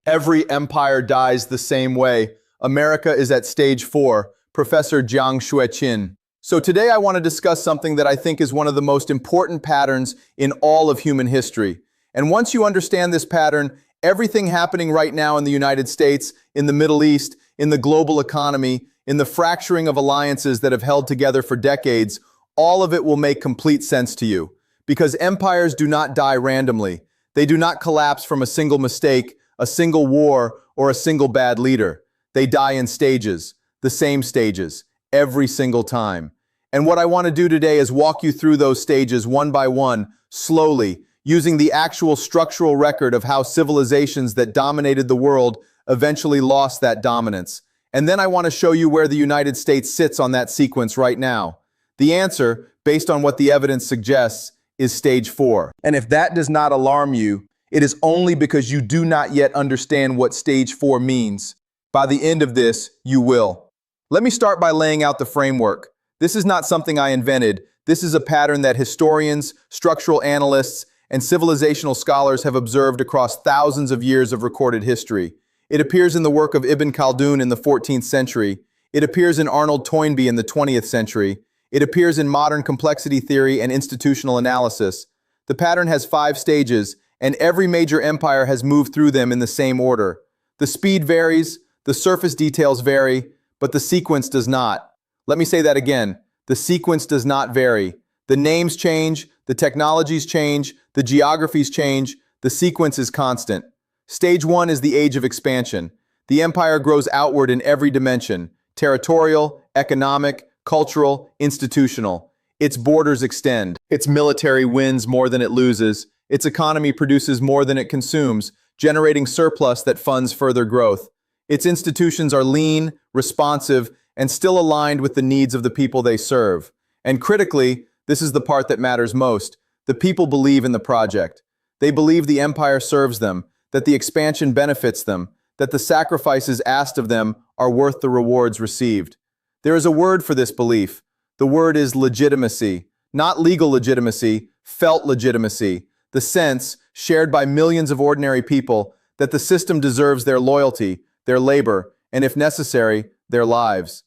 Every empire dies the same way. America is at stage 4. Professor Jiang Xueqin. So today I want to discuss something that I think is one of the most important patterns in all of human history. And once you understand this pattern, everything happening right now in the United States, in the Middle East, in the global economy, in the fracturing of alliances that have held together for decades, all of it will make complete sense to you. Because empires do not die randomly. They do not collapse from a single mistake, a single war, or a single bad leader. They die in stages, the same stages, every single time. And what I want to do today is walk you through those stages one by one, slowly, using the actual structural record of how civilizations that dominated the world eventually lost that dominance. And then I want to show you where the United States sits on that sequence right now. The answer, based on what the evidence suggests, is stage 4. And if that does not alarm you, it is only because you do not yet understand what stage 4 means. By the end of this, you will. Let me start by laying out the framework. This is not something I invented. This is a pattern that historians, structural analysts, and civilizational scholars have observed across thousands of years of recorded history. It appears in the work of Ibn Khaldun in the 14th century. It appears in Arnold Toynbee in the 20th century. It appears in modern complexity theory and institutional analysis. The pattern has 5 stages, and every major empire has moved through them in the same order. The speed varies, the surface details vary, but the sequence does not. Let me say that again. The sequence does not vary. The names change, the technologies change, the geographies change, the sequence is constant. Stage 1 is the age of expansion. The empire grows outward in every dimension: territorial, economic, cultural, institutional. Its borders extend. Its military wins more than it loses. Its economy produces more than it consumes, generating surplus that funds further growth. Its institutions are lean, responsive, and still aligned with the needs of the people they serve. And critically, this is the part that matters most. The people believe in the project. They believe the empire serves them, that the expansion benefits them, that the sacrifices asked of them are worth the rewards received. There is a word for this belief. The word is legitimacy. Not legal legitimacy, felt legitimacy. The sense, shared by millions of ordinary people, that the system deserves their loyalty, their labor, and if necessary, their lives.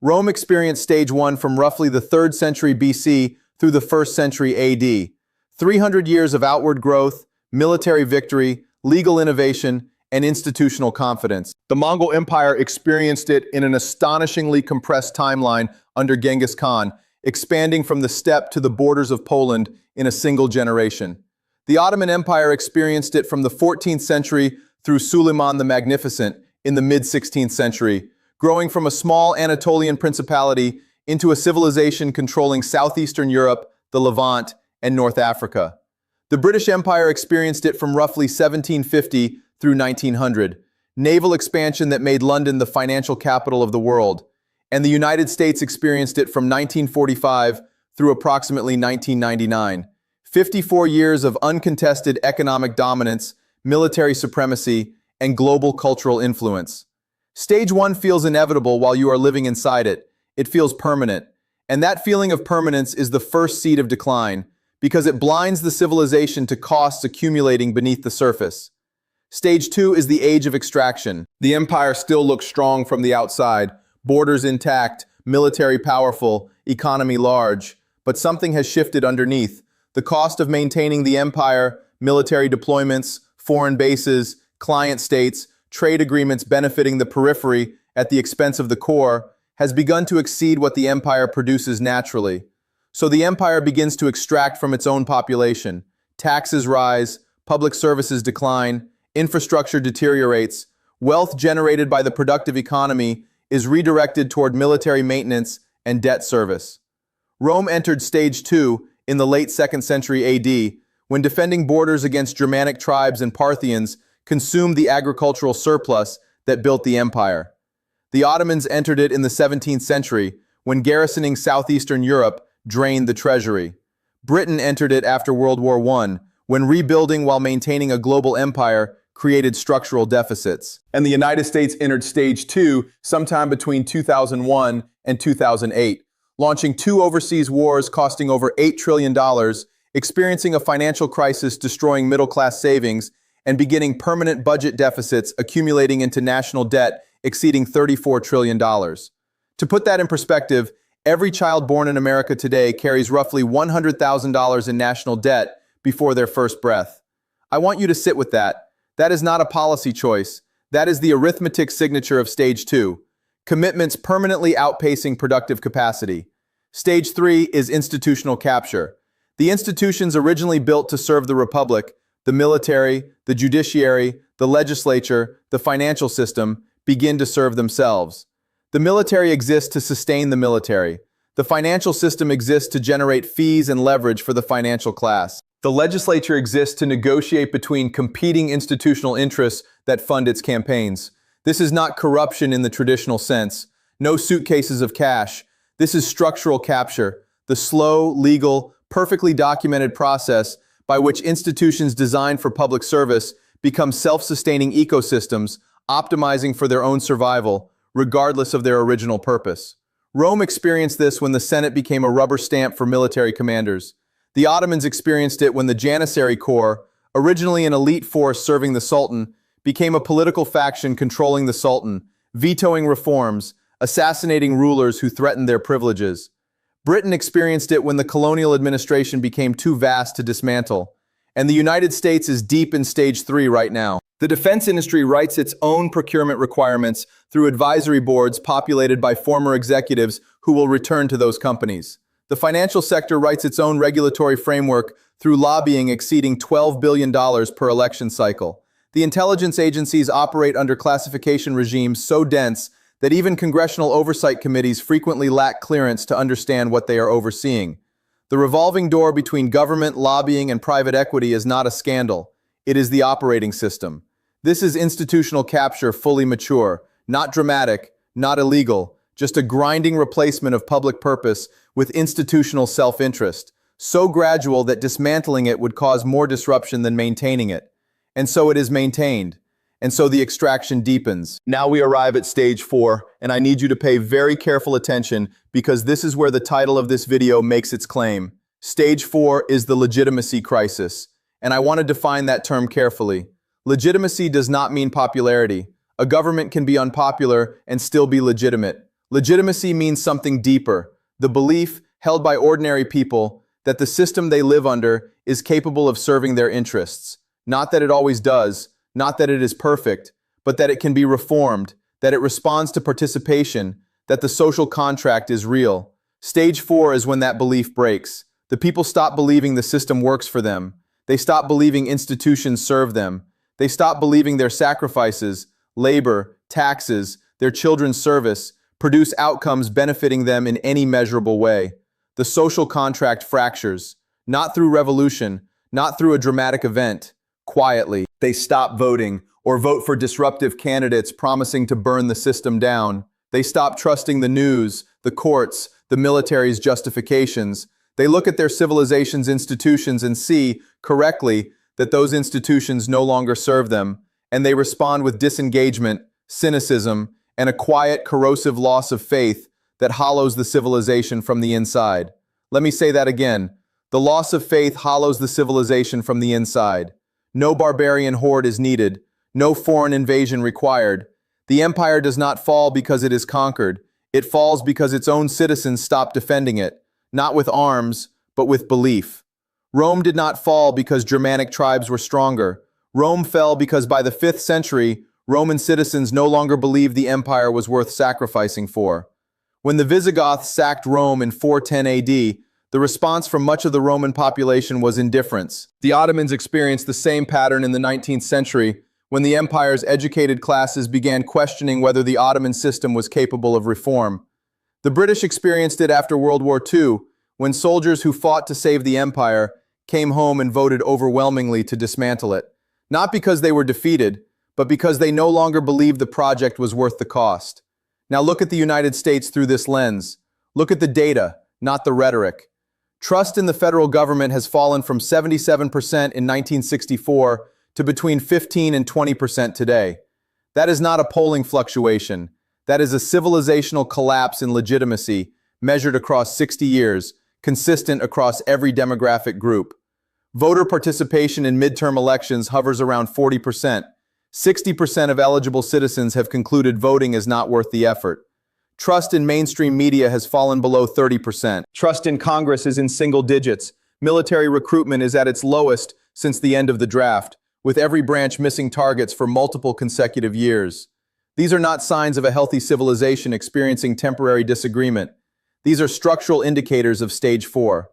Rome experienced stage 1 from roughly the 3rd century BC through the 1st century AD. 300 years of outward growth, military victory, legal innovation, and institutional confidence. The Mongol Empire experienced it in an astonishingly compressed timeline under Genghis Khan, expanding from the steppe to the borders of Poland in a single generation. The Ottoman Empire experienced it from the 14th century through Suleiman the Magnificent in the mid-16th century, growing from a small Anatolian principality into a civilization controlling southeastern Europe, the Levant, and North Africa. The British Empire experienced it from roughly 1750 through 1900, naval expansion that made London the financial capital of the world, and the United States experienced it from 1945 through approximately 1999. 54 years of uncontested economic dominance, military supremacy, and global cultural influence. Stage 1 feels inevitable while you are living inside it. It feels permanent. And that feeling of permanence is the first seed of decline, because it blinds the civilization to costs accumulating beneath the surface. Stage 2 is the age of extraction. The empire still looks strong from the outside, borders intact, military powerful, economy large, but something has shifted underneath. The cost of maintaining the empire, military deployments, foreign bases, client states, trade agreements benefiting the periphery at the expense of the core, has begun to exceed what the empire produces naturally. So the empire begins to extract from its own population. Taxes rise, public services decline, infrastructure deteriorates, wealth generated by the productive economy is redirected toward military maintenance and debt service. Rome entered stage 2 in the late 2nd century AD, when defending borders against Germanic tribes and Parthians consumed the agricultural surplus that built the empire. The Ottomans entered it in the 17th century, when garrisoning southeastern Europe drained the treasury. Britain entered it after World War I, when rebuilding while maintaining a global empire created structural deficits. And the United States entered stage 2 sometime between 2001 and 2008, launching 2 overseas wars costing over $8 trillion, experiencing a financial crisis destroying middle-class savings, and beginning permanent budget deficits accumulating into national debt exceeding $34 trillion. To put that in perspective, every child born in America today carries roughly $100,000 in national debt before their first breath. I want you to sit with that. That is not a policy choice. That is the arithmetic signature of Stage 2. Commitments permanently outpacing productive capacity. Stage 3 is institutional capture. The institutions originally built to serve the republic, the military, the judiciary, the legislature, the financial system, begin to serve themselves. The military exists to sustain the military. The financial system exists to generate fees and leverage for the financial class. The legislature exists to negotiate between competing institutional interests that fund its campaigns. This is not corruption in the traditional sense. No suitcases of cash. This is structural capture, the slow, legal, perfectly documented process by which institutions designed for public service become self-sustaining ecosystems, optimizing for their own survival, regardless of their original purpose. Rome experienced this when the Senate became a rubber stamp for military commanders. The Ottomans experienced it when the Janissary Corps, originally an elite force serving the Sultan, became a political faction controlling the Sultan, vetoing reforms, assassinating rulers who threatened their privileges. Britain experienced it when the colonial administration became too vast to dismantle. And the United States is deep in Stage 3 right now. The defense industry writes its own procurement requirements through advisory boards populated by former executives who will return to those companies. The financial sector writes its own regulatory framework through lobbying exceeding $12 billion per election cycle. The intelligence agencies operate under classification regimes so dense that even congressional oversight committees frequently lack clearance to understand what they are overseeing. The revolving door between government, lobbying, and private equity is not a scandal. It is the operating system. This is institutional capture fully mature, not dramatic, not illegal, just a grinding replacement of public purpose with institutional self-interest, so gradual that dismantling it would cause more disruption than maintaining it. And so it is maintained. And so the extraction deepens. Now we arrive at Stage 4, and I need you to pay very careful attention because this is where the title of this video makes its claim. Stage 4 is the legitimacy crisis, and I want to define that term carefully. Legitimacy does not mean popularity. A government can be unpopular and still be legitimate. Legitimacy means something deeper, the belief, held by ordinary people, that the system they live under is capable of serving their interests. Not that it always does, not that it is perfect, but that it can be reformed, that it responds to participation, that the social contract is real. Stage 4 is when that belief breaks. The people stop believing the system works for them. They stop believing institutions serve them. They stop believing their sacrifices, labor, taxes, their children's service, produce outcomes benefiting them in any measurable way. The social contract fractures, not through revolution, not through a dramatic event. Quietly, they stop voting or vote for disruptive candidates promising to burn the system down. They stop trusting the news, the courts, the military's justifications. They look at their civilization's institutions and see, correctly, that those institutions no longer serve them, and they respond with disengagement, cynicism, and a quiet, corrosive loss of faith that hollows the civilization from the inside. Let me say that again. The loss of faith hollows the civilization from the inside. No barbarian horde is needed. No foreign invasion required. The empire does not fall because it is conquered. It falls because its own citizens stop defending it, not with arms, but with belief. Rome did not fall because Germanic tribes were stronger. Rome fell because by the 5th century, Roman citizens no longer believed the empire was worth sacrificing for. When the Visigoths sacked Rome in 410 AD, the response from much of the Roman population was indifference. The Ottomans experienced the same pattern in the 19th century when the empire's educated classes began questioning whether the Ottoman system was capable of reform. The British experienced it after World War II, when soldiers who fought to save the empire came home and voted overwhelmingly to dismantle it. Not because they were defeated, but because they no longer believed the project was worth the cost. Now look at the United States through this lens. Look at the data, not the rhetoric. Trust in the federal government has fallen from 77% in 1964 to between 15 and 20% today. That is not a polling fluctuation. That is a civilizational collapse in legitimacy measured across 60 years, consistent across every demographic group. Voter participation in midterm elections hovers around 40%. 60% of eligible citizens have concluded voting is not worth the effort. Trust in mainstream media has fallen below 30%. Trust in Congress is in single digits. Military recruitment is at its lowest since the end of the draft, with every branch missing targets for multiple consecutive years. These are not signs of a healthy civilization experiencing temporary disagreement. These are structural indicators of stage 4.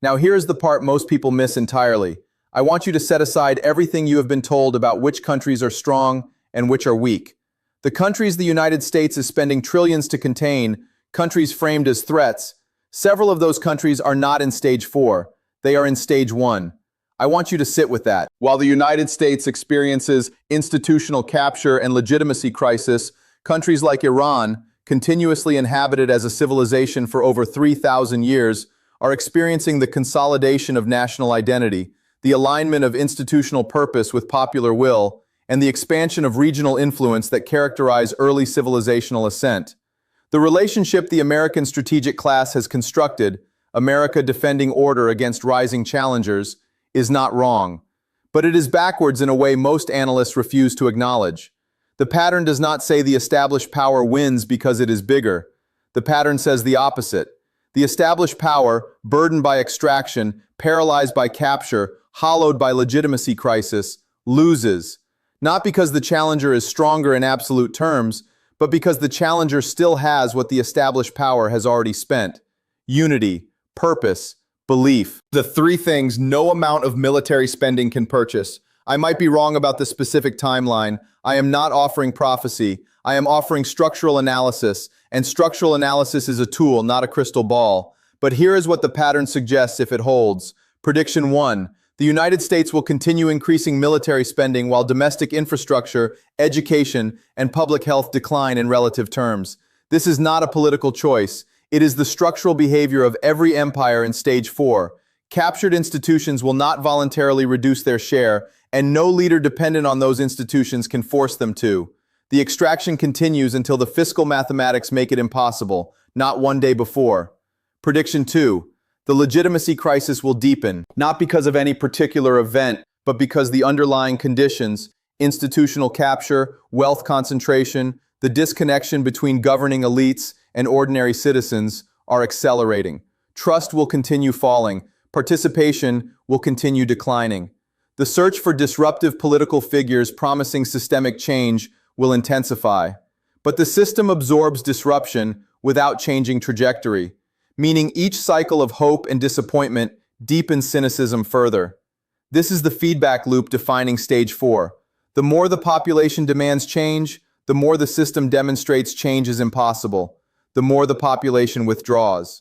Now here's the part most people miss entirely. I want you to set aside everything you have been told about which countries are strong and which are weak. The countries the United States is spending trillions to contain, countries framed as threats, several of those countries are not in stage 4. They are in stage 1. I want you to sit with that. While the United States experiences institutional capture and legitimacy crisis, countries like Iran, continuously inhabited as a civilization for over 3,000 years, are experiencing the consolidation of national identity, the alignment of institutional purpose with popular will, and the expansion of regional influence that characterize early civilizational ascent. The relationship the American strategic class has constructed, America defending order against rising challengers, is not wrong. But it is backwards in a way most analysts refuse to acknowledge. The pattern does not say the established power wins because it is bigger. The pattern says the opposite. The established power, burdened by extraction, paralyzed by capture, hollowed by legitimacy crisis, loses. Not because the challenger is stronger in absolute terms, but because the challenger still has what the established power has already spent: unity, purpose, belief. The three things no amount of military spending can purchase. I might be wrong about the specific timeline. I am not offering prophecy. I am offering structural analysis, and structural analysis is a tool, not a crystal ball. But here is what the pattern suggests if it holds. Prediction 1. The United States will continue increasing military spending while domestic infrastructure, education, and public health decline in relative terms. This is not a political choice. It is the structural behavior of every empire in stage 4. Captured institutions will not voluntarily reduce their share, and no leader dependent on those institutions can force them to. The extraction continues until the fiscal mathematics make it impossible, not one day before. Prediction 2. The legitimacy crisis will deepen, not because of any particular event, but because the underlying conditions, institutional capture, wealth concentration, the disconnection between governing elites and ordinary citizens, are accelerating. Trust will continue falling. Participation will continue declining. The search for disruptive political figures promising systemic change will intensify. But the system absorbs disruption without changing trajectory, meaning each cycle of hope and disappointment deepens cynicism further. This is the feedback loop defining stage 4. The more the population demands change, the more the system demonstrates change is impossible, the more the population withdraws.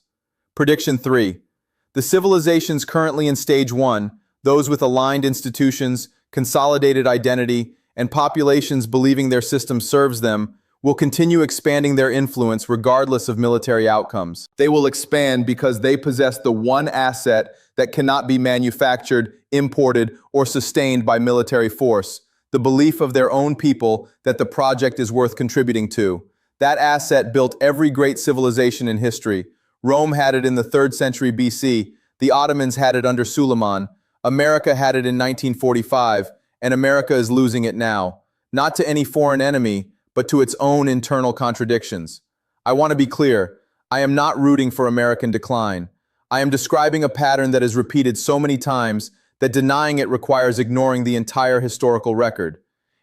Prediction 3. The civilizations currently in stage 1, those with aligned institutions, consolidated identity, and populations believing their system serves them, will continue expanding their influence regardless of military outcomes. They will expand because they possess the one asset that cannot be manufactured, imported, or sustained by military force: the belief of their own people that the project is worth contributing to. That asset built every great civilization in history. Rome had it in the 3rd century BC, the Ottomans had it under Suleiman, America had it in 1945, and America is losing it now. Not to any foreign enemy, but to its own internal contradictions. I want to be clear, I am not rooting for American decline. I am describing a pattern that is repeated so many times that denying it requires ignoring the entire historical record.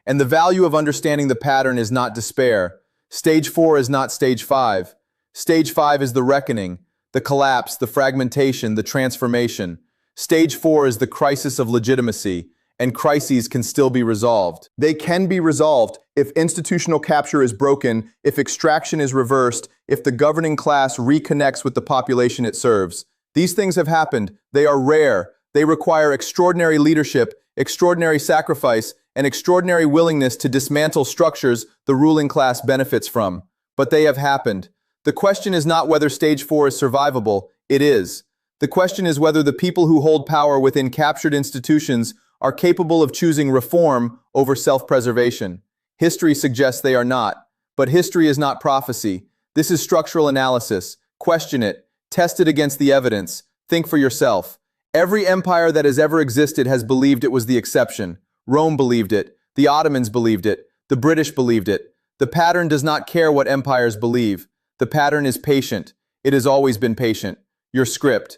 And the value of understanding the pattern is not despair. Stage 4 is not stage 5. Stage 5 is the reckoning, the collapse, the fragmentation, the transformation. Stage 4 is the crisis of legitimacy, and crises can still be resolved. They can be resolved if institutional capture is broken, if extraction is reversed, if the governing class reconnects with the population it serves. These things have happened. They are rare. They require extraordinary leadership, extraordinary sacrifice, and extraordinary willingness to dismantle structures the ruling class benefits from. But they have happened. The question is not whether stage 4 is survivable. It is. The question is whether the people who hold power within captured institutions are capable of choosing reform over self-preservation. History suggests they are not. But history is not prophecy. This is structural analysis. Question it. Test it against the evidence. Think for yourself. Every empire that has ever existed has believed it was the exception. Rome believed it. The Ottomans believed it. The British believed it. The pattern does not care what empires believe. The pattern is patient. It has always been patient. Your script.